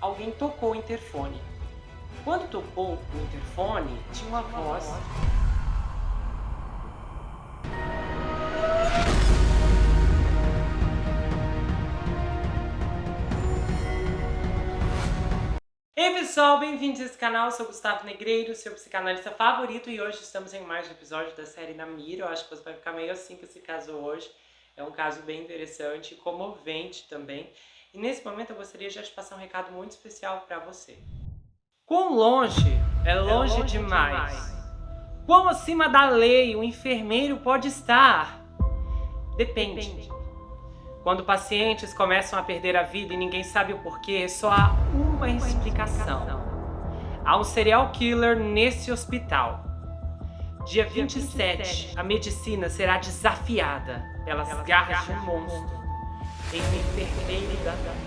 alguém tocou o interfone. Quando tocou o interfone, tinha uma voz. Ei pessoal, bem-vindos a esse canal, eu sou o Gustavo Negreiro, seu psicanalista favorito, e hoje estamos em mais um episódio da série Na Mira. Eu acho que você vai ficar meio assim com esse caso hoje. É um caso bem interessante e comovente também. E nesse momento eu gostaria de te passar um recado muito especial para você. Quão longe é longe demais? Quão acima da lei o enfermeiro pode estar? Depende. Quando pacientes começam a perder a vida e ninguém sabe o porquê, só há uma explicação. Há um serial killer nesse hospital. Dia 27, a medicina será desafiada pelas garras de um monstro em um enfermeiro da noite.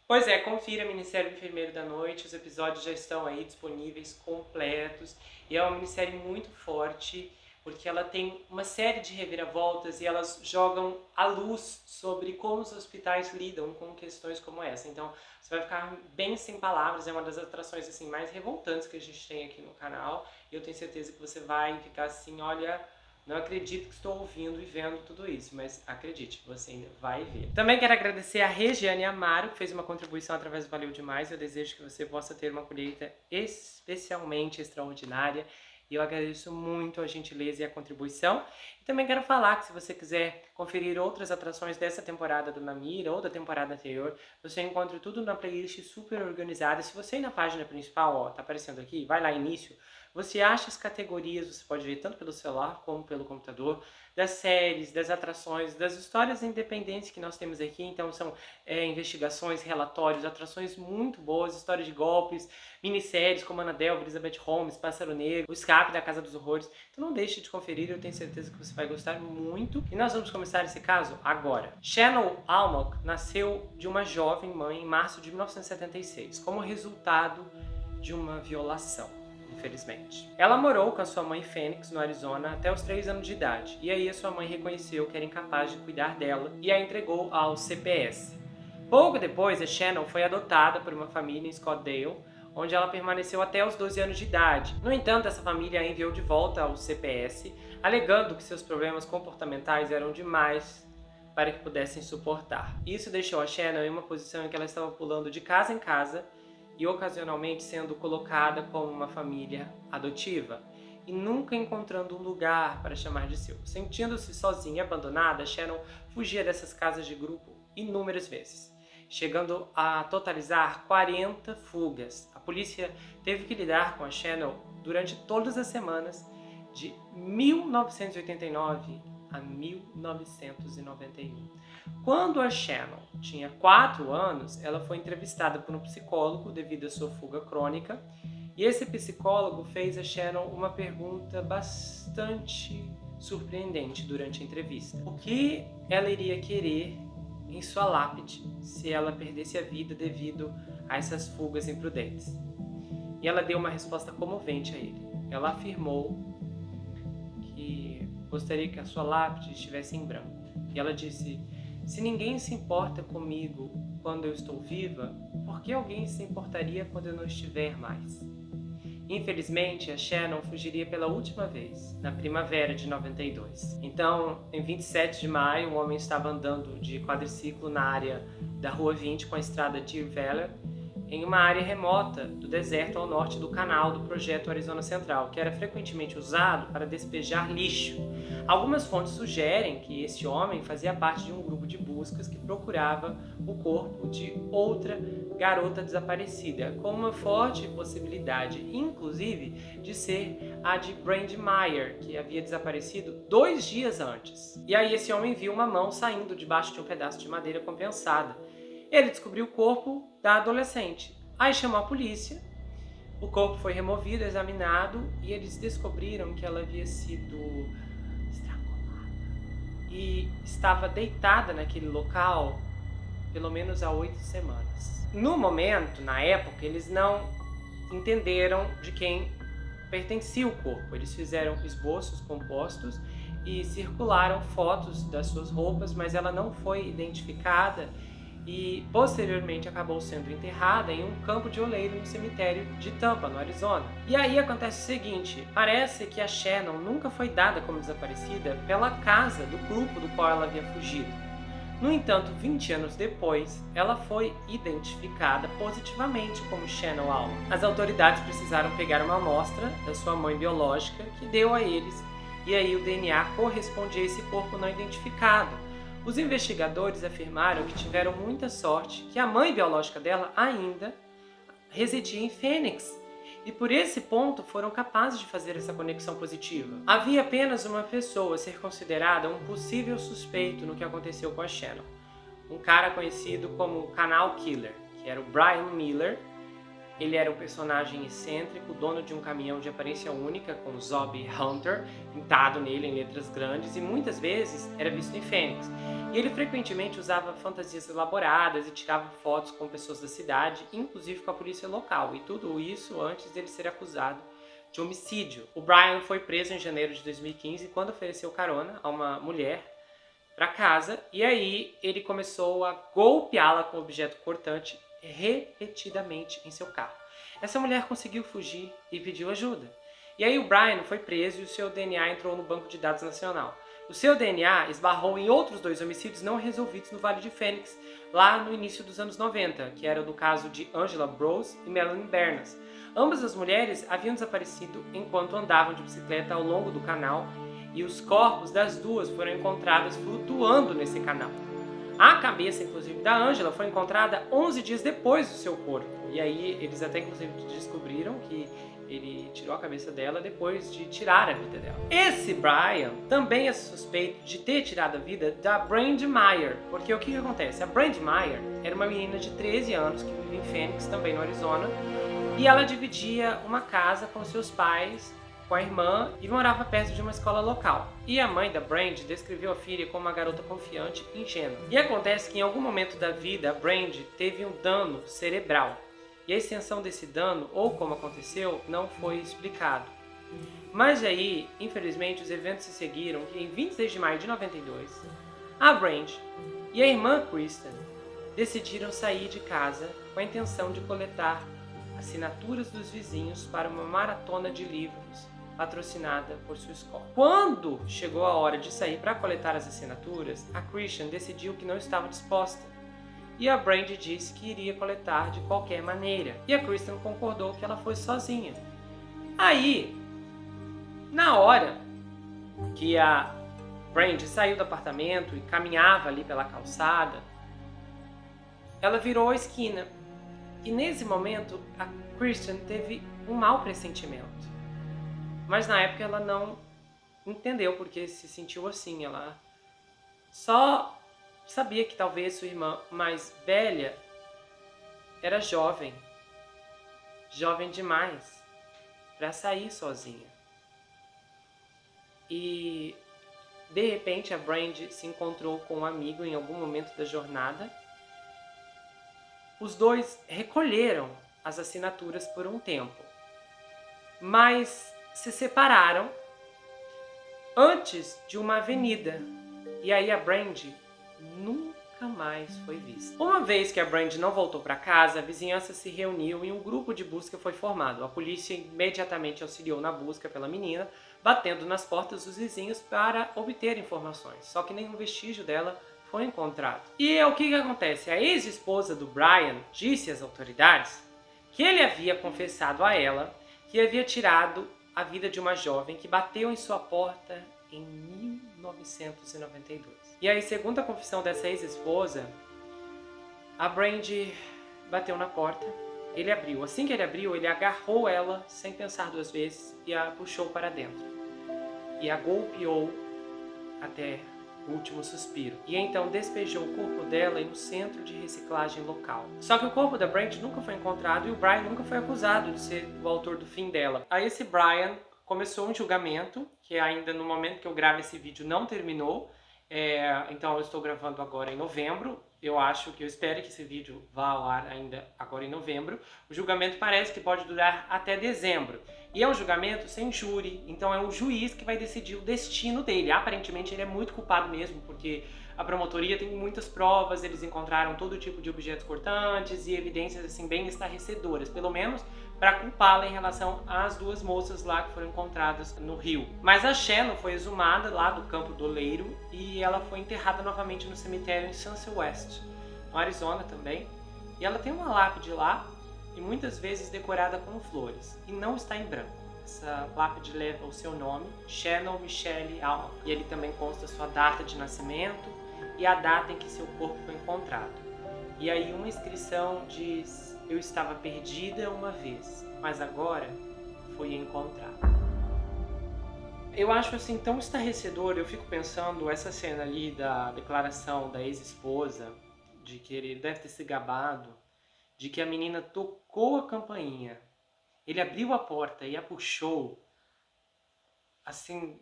Pois é, confira Ministério Enfermeiro da Noite, os episódios já estão aí disponíveis, completos, e é uma minissérie muito forte, porque ela tem uma série de reviravoltas e elas jogam a luz sobre como os hospitais lidam com questões como essa. Então, você vai ficar bem sem palavras, é uma das atrações assim, mais revoltantes que a gente tem aqui no canal, e eu tenho certeza que você vai ficar assim, olha... Não acredito que estou ouvindo e vendo tudo isso, mas acredite, você ainda vai ver. Também quero agradecer a Regiane Amaro, que fez uma contribuição através do Valeu Demais. Eu desejo que você possa ter uma colheita especialmente extraordinária. E eu agradeço muito a gentileza e a contribuição. E também quero falar que se você quiser conferir outras atrações dessa temporada do Na Mira ou da temporada anterior, você encontra tudo na playlist super organizada. Se você ir na página principal, ó, tá aparecendo aqui, vai lá início, você acha as categorias, você pode ver tanto pelo celular como pelo computador, das séries, das atrações, das histórias independentes que nós temos aqui. Então são investigações, relatórios, atrações muito boas, histórias de golpes, minisséries como Annabelle, Elizabeth Holmes, Pássaro Negro, O Escape da Casa dos Horrores. Então não deixe de conferir, eu tenho certeza que você vai gostar muito. E nós vamos começar esse caso agora. Shannon Almog nasceu de uma jovem mãe em março de 1976, como resultado de uma violação. Infelizmente. Ela morou com a sua mãe Phoenix, no Arizona, até os 3 anos de idade. E aí a sua mãe reconheceu que era incapaz de cuidar dela e a entregou ao CPS. Pouco depois, a Shannon foi adotada por uma família em Scottsdale, onde ela permaneceu até os 12 anos de idade. No entanto, essa família a enviou de volta ao CPS, alegando que seus problemas comportamentais eram demais para que pudessem suportar. Isso deixou a Shannon em uma posição em que ela estava pulando de casa em casa e ocasionalmente sendo colocada como uma família adotiva, e nunca encontrando um lugar para chamar de seu. Sentindo-se sozinha e abandonada, Shannon fugia dessas casas de grupo inúmeras vezes, chegando a totalizar 40 fugas. A polícia teve que lidar com a Shannon durante todas as semanas de 1989 a 1991. Quando a Shannon tinha 4 anos, ela foi entrevistada por um psicólogo devido à sua fuga crônica, e esse psicólogo fez a Shannon uma pergunta bastante surpreendente durante a entrevista. O que ela iria querer em sua lápide se ela perdesse a vida devido a essas fugas imprudentes? E ela deu uma resposta comovente a ele. Ela afirmou que gostaria que a sua lápide estivesse em branco. E ela disse: se ninguém se importa comigo quando eu estou viva, por que alguém se importaria quando eu não estiver mais? Infelizmente, a Shannon fugiria pela última vez, na primavera de 92. Então, em 27 de maio, um homem estava andando de quadriciclo na área da Rua 20 com a estrada Deer Valley, em uma área remota do deserto ao norte do canal do projeto Arizona Central, que era frequentemente usado para despejar lixo. Algumas fontes sugerem que esse homem fazia parte de um grupo de buscas que procurava o corpo de outra garota desaparecida, com uma forte possibilidade, inclusive, de ser a de Brandy Meyer, que havia desaparecido 2 dias antes. E aí esse homem viu uma mão saindo debaixo de um pedaço de madeira compensada. Ele descobriu o corpo da adolescente. Aí chamou a polícia, o corpo foi removido, examinado, e eles descobriram que ela havia sido estrangulada e estava deitada naquele local pelo menos há 8 semanas. No momento, na época, eles não entenderam de quem pertencia o corpo. Eles fizeram esboços compostos e circularam fotos das suas roupas, mas ela não foi identificada e posteriormente acabou sendo enterrada em um campo de oleiro no cemitério de Tampa, no Arizona. E aí acontece o seguinte, parece que a Shannon nunca foi dada como desaparecida pela casa do grupo do qual ela havia fugido. No entanto, 20 anos depois, ela foi identificada positivamente como Shannon Alma. As autoridades precisaram pegar uma amostra da sua mãe biológica, que deu a eles, e aí o DNA correspondia a esse corpo não identificado. Os investigadores afirmaram que tiveram muita sorte, que a mãe biológica dela ainda residia em Phoenix, e por esse ponto foram capazes de fazer essa conexão positiva. Havia apenas uma pessoa a ser considerada um possível suspeito no que aconteceu com a Shannon, um cara conhecido como o Canal Killer, que era o Brian Miller. Ele era um personagem excêntrico, dono de um caminhão de aparência única com Zombie Hunter pintado nele em letras grandes e muitas vezes era visto em Phoenix. E ele frequentemente usava fantasias elaboradas e tirava fotos com pessoas da cidade, inclusive com a polícia local, e tudo isso antes dele ser acusado de homicídio. O Brian foi preso em janeiro de 2015 quando ofereceu carona a uma mulher para casa, e aí ele começou a golpeá-la com um objeto cortante repetidamente em seu carro. Essa mulher conseguiu fugir e pediu ajuda. E aí o Brian foi preso e o seu DNA entrou no Banco de Dados Nacional. O seu DNA esbarrou em outros 2 homicídios não resolvidos no Vale de Phoenix, lá no início dos anos 90, que era do caso de Angela Brose e Melanie Bernas. Ambas as mulheres haviam desaparecido enquanto andavam de bicicleta ao longo do canal e os corpos das duas foram encontrados flutuando nesse canal. A cabeça, inclusive, da Angela foi encontrada 11 dias depois do seu corpo. E aí eles até, inclusive, descobriram que ele tirou a cabeça dela depois de tirar a vida dela. Esse Brian também é suspeito de ter tirado a vida da Brandy Meyer. Porque o que acontece? A Brandy Meyer era uma menina de 13 anos que vivia em Phoenix, também no Arizona. E ela dividia uma casa com seus pais, com a irmã, e morava perto de uma escola local. E a mãe da Brandy descreveu a filha como uma garota confiante e ingênua. E acontece que em algum momento da vida a Brandy teve um dano cerebral. E a extensão desse dano, ou como aconteceu, não foi explicado. Mas aí, infelizmente, os eventos se seguiram que em 26 de maio de 92, a Brandy e a irmã Kristen decidiram sair de casa com a intenção de coletar assinaturas dos vizinhos para uma maratona de livros patrocinada por sua escola. Quando chegou a hora de sair para coletar as assinaturas, a Kristen decidiu que não estava disposta. E a Brandy disse que iria coletar de qualquer maneira. E a Kristen concordou que ela fosse sozinha. Aí, na hora que a Brandy saiu do apartamento e caminhava ali pela calçada, ela virou a esquina. E nesse momento, a Kristen teve um mau pressentimento. Mas na época ela não entendeu porque se sentiu assim. Ela só sabia que talvez sua irmã mais velha era jovem demais para sair sozinha. E de repente a Brandy se encontrou com um amigo em algum momento da jornada. Os dois recolheram as assinaturas por um tempo, mas se separaram antes de uma avenida. E aí a Brandy nunca mais foi vista. Uma vez que a Brandy não voltou para casa, a vizinhança se reuniu e um grupo de busca foi formado. A polícia imediatamente auxiliou na busca pela menina, batendo nas portas dos vizinhos para obter informações. Só que nenhum vestígio dela foi encontrado. E o que acontece? A ex-esposa do Brian disse às autoridades que ele havia confessado a ela que havia tirado a vida de uma jovem que bateu em sua porta em 1992. E aí, segundo a confissão dessa ex-esposa, a Brandy bateu na porta, ele abriu. Assim que ele abriu, ele agarrou ela sem pensar 2 vezes e a puxou para dentro. E a golpeou até o último suspiro. E então despejou o corpo dela em um centro de reciclagem local. Só que o corpo da Brandy nunca foi encontrado e o Brian nunca foi acusado de ser o autor do fim dela. Aí esse Brian começou um julgamento, que ainda no momento que eu gravo esse vídeo não terminou, Então eu estou gravando agora em novembro. Eu espero que esse vídeo vá ao ar ainda agora em novembro. O julgamento parece que pode durar até dezembro. E é um julgamento sem júri, então é um juiz que vai decidir o destino dele. Aparentemente ele é muito culpado mesmo, porque a promotoria tem muitas provas, eles encontraram todo tipo de objetos cortantes e evidências assim bem estarrecedoras, pelo menos para culpá-la em relação às duas moças lá que foram encontradas no rio. Mas a Shannon foi exumada lá do Campo do Oleiro e ela foi enterrada novamente no cemitério em Sunset West, no Arizona também. E ela tem uma lápide lá e muitas vezes decorada com flores, e não está em branco. Essa lápide leva o seu nome, Shannon Michelle Alma, e ele também consta sua data de nascimento e a data em que seu corpo foi encontrado. E aí uma inscrição diz: eu estava perdida uma vez, mas agora fui encontrada. Eu acho assim tão estarrecedor, eu fico pensando essa cena ali da declaração da ex-esposa, de que ele deve ter se gabado, de que a menina tocou a campainha, ele abriu a porta e a puxou, assim,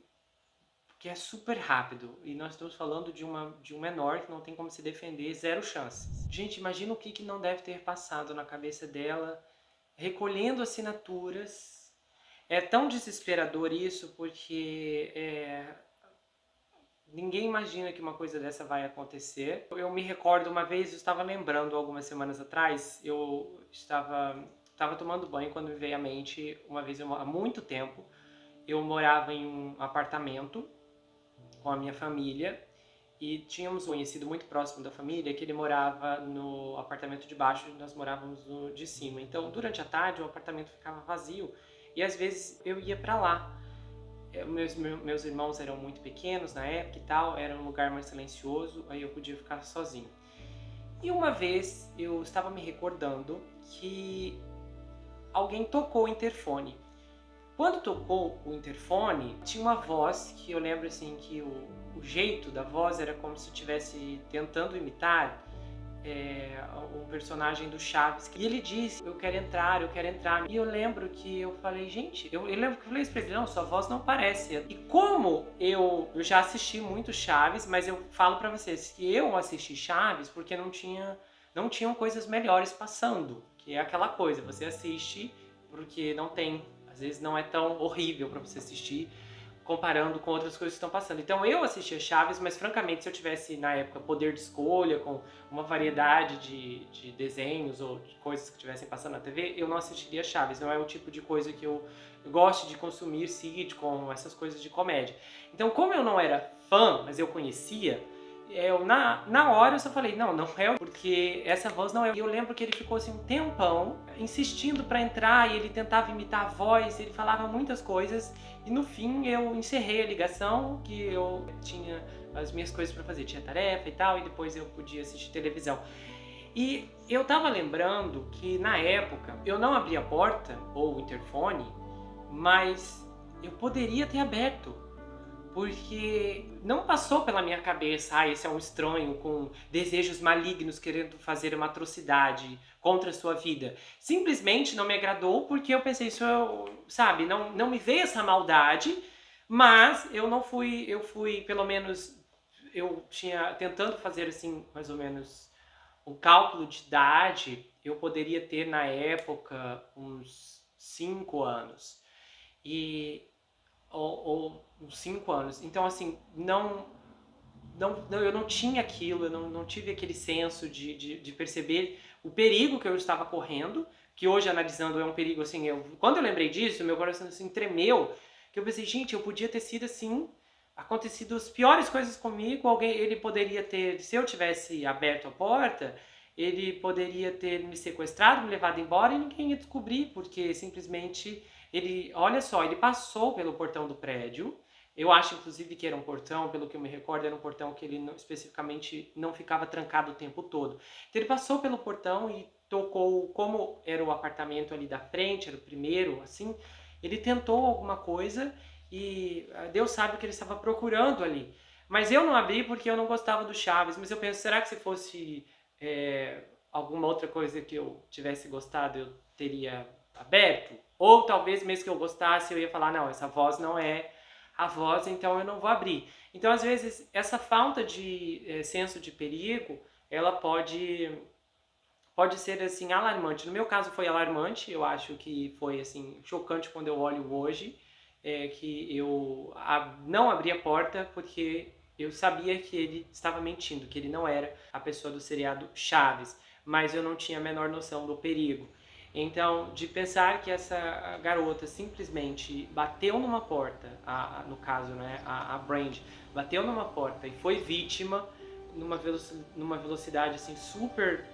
que é super rápido. E nós estamos falando de um menor que não tem como se defender, zero chances. Gente, imagina o que não deve ter passado na cabeça dela, recolhendo assinaturas. É tão desesperador isso, porque ninguém imagina que uma coisa dessa vai acontecer. Eu me recordo uma vez, eu estava lembrando algumas semanas atrás, eu estava tomando banho quando me veio à mente, uma vez, há muito tempo, eu morava em um apartamento com a minha família e tínhamos um conhecido muito próximo da família que ele morava no apartamento de baixo e nós morávamos no de cima. Então, durante a tarde, o apartamento ficava vazio e às vezes eu ia para lá. Meus irmãos eram muito pequenos na época e tal, era um lugar mais silencioso, aí eu podia ficar sozinho. E uma vez eu estava me recordando que alguém tocou o interfone. Quando tocou o interfone, tinha uma voz que eu lembro assim que o jeito da voz era como se estivesse tentando imitar um personagem do Chaves. E ele disse: eu quero entrar, eu quero entrar. E eu lembro que eu falei: gente, eu lembro que eu falei isso pra ele: não, sua voz não parece. E como eu já assisti muito Chaves, mas eu falo pra vocês que eu assisti Chaves porque não tinham coisas melhores passando. Que é aquela coisa, você assiste porque não tem, às vezes não é tão horrível pra você assistir comparando com outras coisas que estão passando. Então eu assistia Chaves, mas francamente se eu tivesse na época poder de escolha, com uma variedade de desenhos ou de coisas que estivessem passando na TV, eu não assistiria Chaves. Não é o tipo de coisa que eu gosto de consumir, sitcom, essas coisas de comédia. Então como eu não era fã, mas eu conhecia, na hora eu só falei, não é, porque essa voz não é. E eu lembro que ele ficou assim um tempão insistindo para entrar e ele tentava imitar a voz, ele falava muitas coisas e no fim eu encerrei a ligação, que eu tinha as minhas coisas para fazer, tinha tarefa e tal, e depois eu podia assistir televisão. E eu tava lembrando que na época eu não abri a porta ou o interfone, mas eu poderia ter aberto. Porque não passou pela minha cabeça, esse é um estranho com desejos malignos querendo fazer uma atrocidade contra a sua vida. Simplesmente não me agradou porque eu pensei, sabe, não me veio essa maldade, mas eu fui, pelo menos, eu tinha, tentando fazer assim, mais ou menos, um cálculo de idade, eu poderia ter na época uns 5 anos. Ou uns 5 anos. Então, assim, eu não tinha aquilo, eu não tive aquele senso de perceber o perigo que eu estava correndo, que hoje, analisando, é um perigo, assim, quando eu lembrei disso, meu coração, assim, tremeu, que eu pensei, gente, eu podia ter sido, assim, acontecido as piores coisas comigo, ele poderia ter, se eu tivesse aberto a porta, ele poderia ter me sequestrado, me levado embora e ninguém ia descobrir, porque simplesmente olha só, ele passou pelo portão do prédio. Eu acho, inclusive, que era um portão, pelo que eu me recordo, era um portão que ele especificamente não ficava trancado o tempo todo. Então ele passou pelo portão e tocou, como era o apartamento ali da frente, era o primeiro, assim, ele tentou alguma coisa e Deus sabe o que ele estava procurando ali. Mas eu não abri porque eu não gostava do Chaves, mas eu penso, será que se fosse alguma outra coisa que eu tivesse gostado, eu teria aberto? Ou talvez mesmo que eu gostasse, eu ia falar, não, essa voz não é a voz, então eu não vou abrir. Então, às vezes, essa falta de senso de perigo, ela pode ser, assim, alarmante. No meu caso foi alarmante, eu acho que foi, assim, chocante quando eu olho hoje, que eu não abri a porta porque eu sabia que ele estava mentindo, que ele não era a pessoa do seriado Chaves, mas eu não tinha a menor noção do perigo. Então, de pensar que essa garota simplesmente bateu numa porta, no caso, né, a Brand, bateu numa porta e foi vítima numa velocidade assim super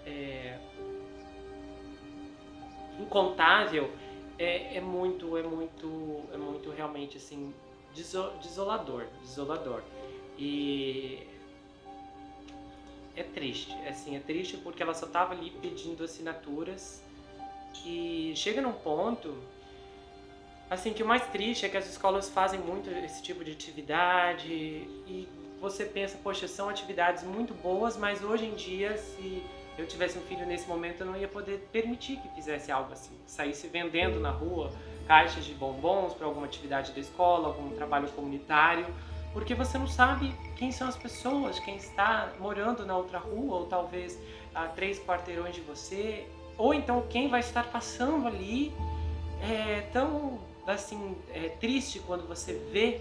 incontável, é muito realmente assim desolador. E é triste, assim, é triste porque ela só estava ali pedindo assinaturas e chega num ponto assim que o mais triste é que as escolas fazem muito esse tipo de atividade e você pensa, poxa, são atividades muito boas, mas hoje em dia, se eu tivesse um filho nesse momento, eu não ia poder permitir que fizesse algo assim, saísse vendendo na rua caixas de bombons para alguma atividade da escola, algum trabalho comunitário, porque você não sabe quem são as pessoas, quem está morando na outra rua, ou talvez a 3 quarteirões de você, ou então quem vai estar passando ali. É tão assim, triste quando você vê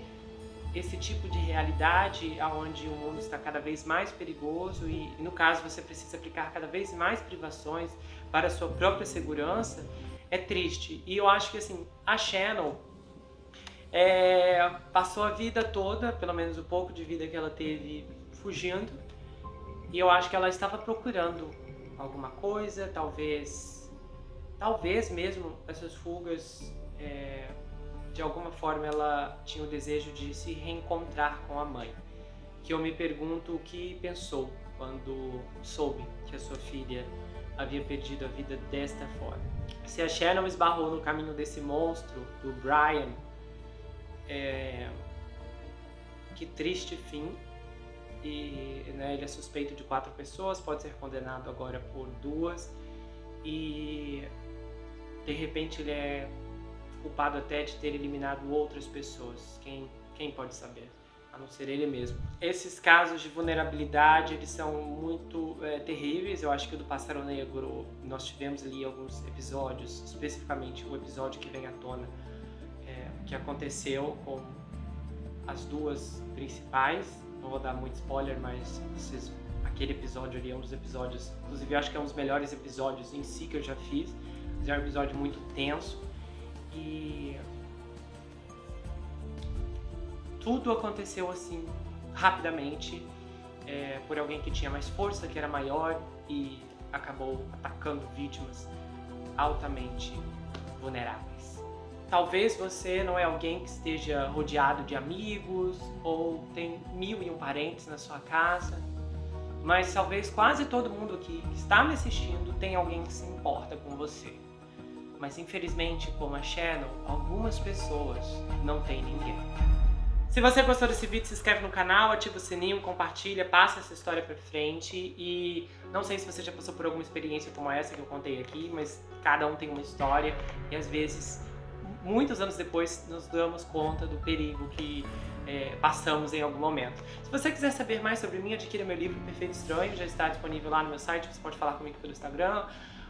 esse tipo de realidade onde o mundo está cada vez mais perigoso e no caso você precisa aplicar cada vez mais privações para a sua própria segurança. É triste. E eu acho que assim, a Shannon passou a vida toda, pelo menos o pouco de vida que ela teve, fugindo, e eu acho que ela estava procurando alguma coisa, talvez mesmo essas fugas, de alguma forma ela tinha o desejo de se reencontrar com a mãe. Que eu me pergunto o que pensou quando soube que a sua filha havia perdido a vida desta forma. Se a Shannon esbarrou no caminho desse monstro, do Brian, que triste fim. E né, ele é suspeito de 4 pessoas, pode ser condenado agora por 2 e de repente ele é culpado até de ter eliminado outras pessoas. Quem pode saber? A não ser ele mesmo. Esses casos de vulnerabilidade, eles são muito terríveis. Eu acho que o do Pássaro Negro, nós tivemos ali alguns episódios, especificamente o episódio que vem à tona, que aconteceu com as 2 principais. Não vou dar muito spoiler, mas aquele episódio ali é um dos episódios, inclusive eu acho que é um dos melhores episódios em si que eu já fiz. É um episódio muito tenso e tudo aconteceu assim rapidamente, por alguém que tinha mais força, que era maior e acabou atacando vítimas altamente vulneráveis. Talvez você não é alguém que esteja rodeado de amigos ou tem 1001 parentes na sua casa, mas talvez quase todo mundo aqui que está me assistindo tem alguém que se importa com você. Mas infelizmente, como a Shannon, algumas pessoas não têm ninguém. Se você gostou desse vídeo, se inscreve no canal, ativa o sininho, compartilha, passa essa história pra frente. E não sei se você já passou por alguma experiência como essa que eu contei aqui, mas cada um tem uma história e às vezes, muitos anos depois, nos damos conta do perigo que passamos em algum momento. Se você quiser saber mais sobre mim, adquira meu livro Perfeito Estranho, já está disponível lá no meu site, você pode falar comigo pelo Instagram.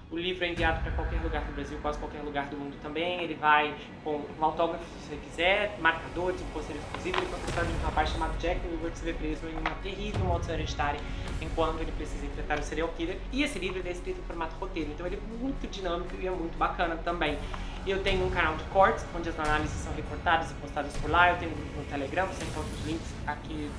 O livro é enviado para qualquer lugar do Brasil, quase qualquer lugar do mundo também. Ele vai com um autógrafo se você quiser, marcadores, um pôster exclusivo. Ele conta a história de um rapaz chamado Jack Wilbur que se vê preso em uma terrível maldição hereditária enquanto ele precisa enfrentar o serial killer. E esse livro é escrito em formato roteiro, então ele é muito dinâmico e é muito bacana também. Eu tenho um canal de cortes, onde as análises são recortadas e postadas por lá. Eu tenho um grupo no Telegram, você encontra os links aqui,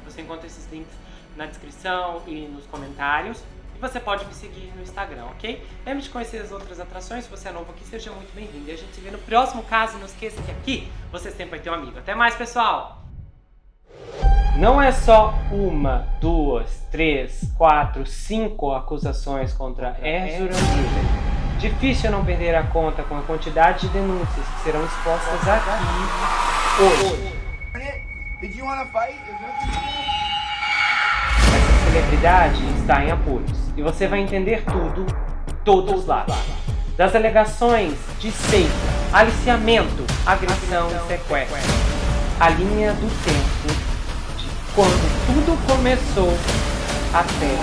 você encontra esses links na descrição e nos comentários. E você pode me seguir no Instagram, ok? Lembre de conhecer as outras atrações. Se você é novo aqui, seja muito bem-vindo. E a gente se vê no próximo caso. Não esqueça que aqui você sempre vai ter um amigo. Até mais, pessoal! Não é só 1, 2, 3, 4, 5 acusações contra Ezra Miller. Difícil não perder a conta com a quantidade de denúncias que serão expostas aqui hoje. Essa celebridade está em apuros e você vai entender tudo, todos os lados. Das alegações de seita, aliciamento, agressão e sequestro. A linha do tempo quando tudo começou até